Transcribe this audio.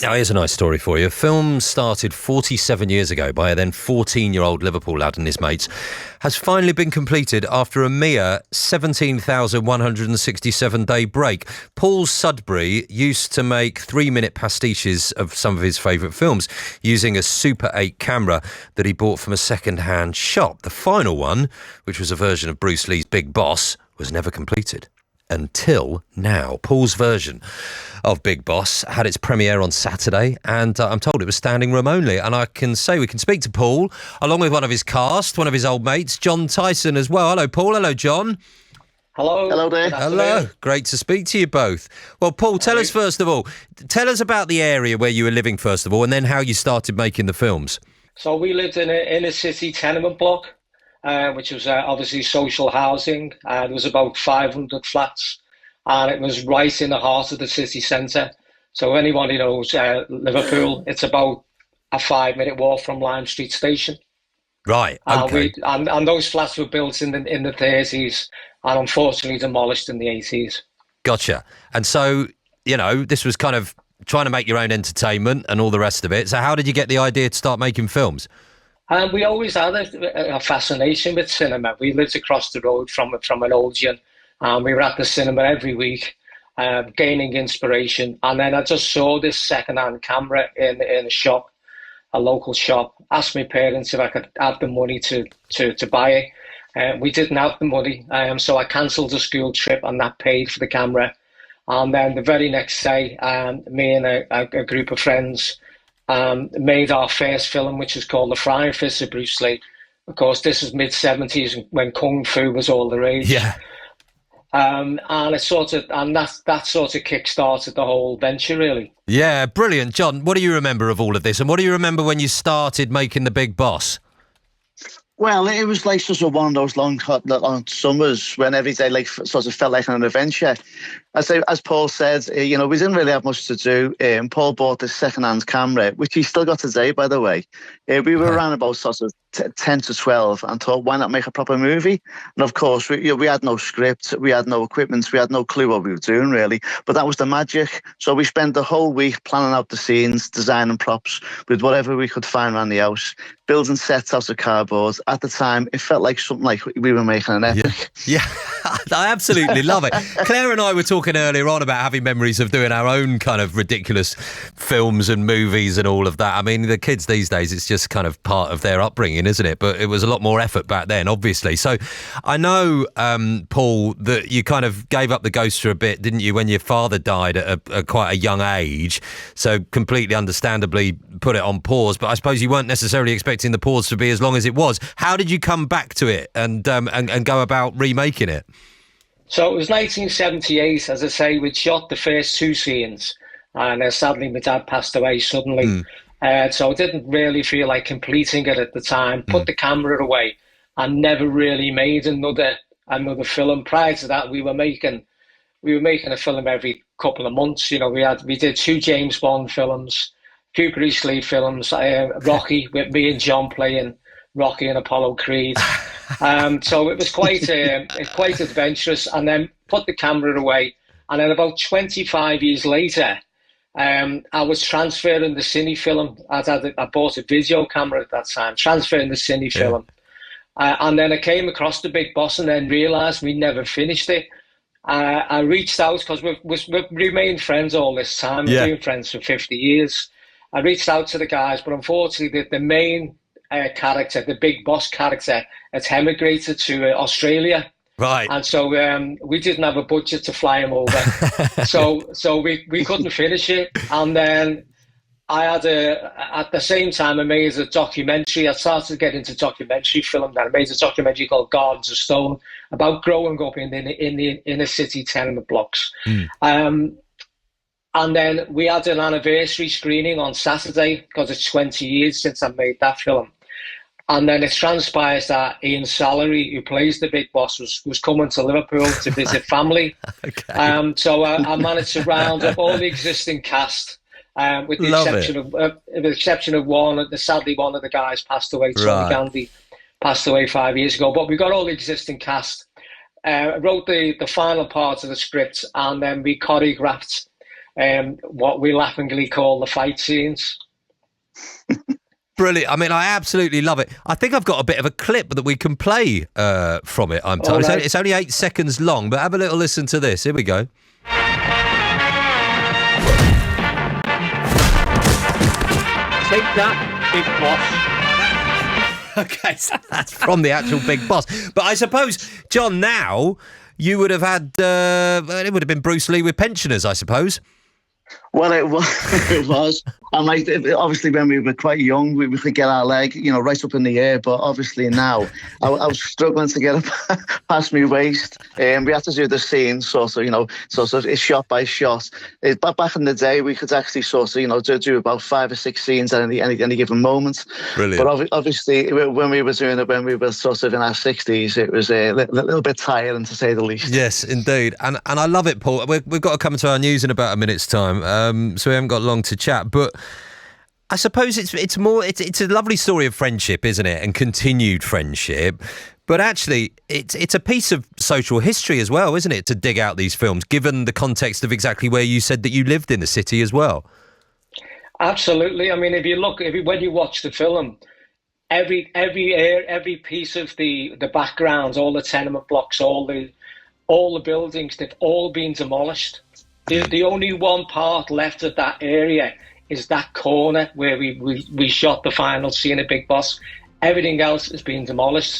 Oh, here's a nice story for you. A film started 47 years ago by a then 14-year-old Liverpool lad and his mates has finally been completed after a mere 17,167-day break. Paul Sudbury used to make 3-minute pastiches of some of his favourite films using a Super 8 camera that he bought from a second-hand shop. The final one, which was a version of Bruce Lee's Big Boss, was never completed. Until now. Paul's version of Big Boss had its premiere on Saturday, and I'm told it was standing room only. And I can say we can speak to Paul, along with one of his cast, one of his old mates, John Tyson, as well. Hello, Paul. Hello, John. Hello. Hello there. Hello. Great to speak to you both. Well, Paul, tell us first of all, tell us about the area where you were living first of all, and then how you started making the films. So we lived in an inner city tenement block, which was obviously social housing. There was about 500 flats, and it was right in the heart of the city centre. So anyone who knows Liverpool, it's about a 5-minute walk from Lime Street Station. Right. Okay. And those flats were built in the 30s, and unfortunately demolished in the 80s. Gotcha. And so, you know, this was kind of trying to make your own entertainment and all the rest of it. So how did you get the idea to start making films? We always had a fascination with cinema. We lived across the road from an Odeon, and we were at the cinema every week, gaining inspiration. And then I just saw this second-hand camera in a shop, a local shop. Asked my parents if I could have the money to buy it. We didn't have the money, so I cancelled a school trip, and that paid for the camera. And then the very next day, me and a group of friends made our first film, which is called The Frying Fist of Bruce Lee. Of course, this is mid-70s when Kung Fu was all the rage. Yeah. And that sort of kick-started the whole venture, really. Yeah, brilliant. John, what do you remember of all of this? And what do you remember when you started making The Big Boss? Well, it was like sort of one of those long summers when every day sort of felt like an adventure. As Paul said, we didn't really have much to do. Paul bought this second-hand camera, which he still got today, by the way. We were around about sort of 10 to 12 and thought, why not make a proper movie? And of course, we had no script, we had no equipment, we had no clue what we were doing, really. But that was the magic. So we spent the whole week planning out the scenes, designing props with whatever we could find around the house, building sets out of cardboard. At the time, it felt like something like we were making an epic. Yeah. I absolutely love it. Claire and I were talking earlier on about having memories of doing our own kind of ridiculous films and movies and all of that. I mean, the kids these days, it's just kind of part of their upbringing, isn't it? But it was a lot more effort back then, obviously. So I know, Paul, that you kind of gave up the ghost for a bit, didn't you, when your father died at quite a young age? So completely understandably put it on pause. But I suppose you weren't necessarily expecting the pause to be as long as it was. How did you come back to it and go about remaking it? So it was 1978, as I say, we'd shot the first 2 scenes, and sadly my dad passed away suddenly. So I didn't really feel like completing it at the time, put the camera away, and never really made another film. Prior to that, we were making a film every couple of months. You know, we did 2 James Bond films, 2 Bruce Lee films, Rocky, with me and John playing Rocky and Apollo Creed. So it was quite adventurous, and then put the camera away. And then about 25 years later, I was transferring the cine film. I bought a video camera at that time, transferring the cine film. And then I came across The Big Boss and then realised we never finished it. I reached out, because we've remained friends all this time. We've been friends for 50 years. I reached out to the guys, but unfortunately the main character, the Big Boss character, had emigrated to Australia. Right. And so we didn't have a budget to fly him over. so we couldn't finish it. And then I had at the same time, I made a documentary. I started to get into documentary film. Then I made a documentary called Gardens of Stone about growing up in the inner city tenement blocks. And then we had an anniversary screening on Saturday, because it's 20 years since I made that film. And then it transpires that Ian Sallery, who plays the Big Boss, was coming to Liverpool to visit the family. So I managed to round up all the existing cast, with the exception of one. Sadly, one of the guys passed away. Tony Gandhi passed away 5 years ago. But we got all the existing cast. Wrote the final part of the script, and then we choreographed what we laughingly call the fight scenes. Brilliant. I mean, I absolutely love it. I think I've got a bit of a clip that we can play from it, I'm told. Right. It's only 8 seconds long, but have a little listen to this. Here we go. Take that, big boss. Okay, so that's from the actual Big Boss. But I suppose, John, now you would have had, it would have been Bruce Lee with pensioners, I suppose. Well, it was. It was. And like, obviously, when we were quite young, we could get our leg, right up in the air. But obviously now, I was struggling to get it past my waist. We had to do the scene sort of shot by shot. But back in the day, we could actually do about 5 or 6 scenes at any given moment. Brilliant. But obviously, when we were doing it, when we were sort of in our 60s, it was a little bit tiring, to say the least. Yes, indeed. And I love it, Paul. We've got to come to our news in about a minute's time, so we haven't got long to chat. But I suppose it's a lovely story of friendship, isn't it? And continued friendship. But actually, it's a piece of social history as well, isn't it? To dig out these films, given the context of exactly where you said that you lived in the city as well. Absolutely. I mean, when you watch the film, every piece of the backgrounds, all the tenement blocks, all the buildings, they've all been demolished. The only one part left of that area is that corner where we shot the final scene of Big Boss. Everything else has been demolished.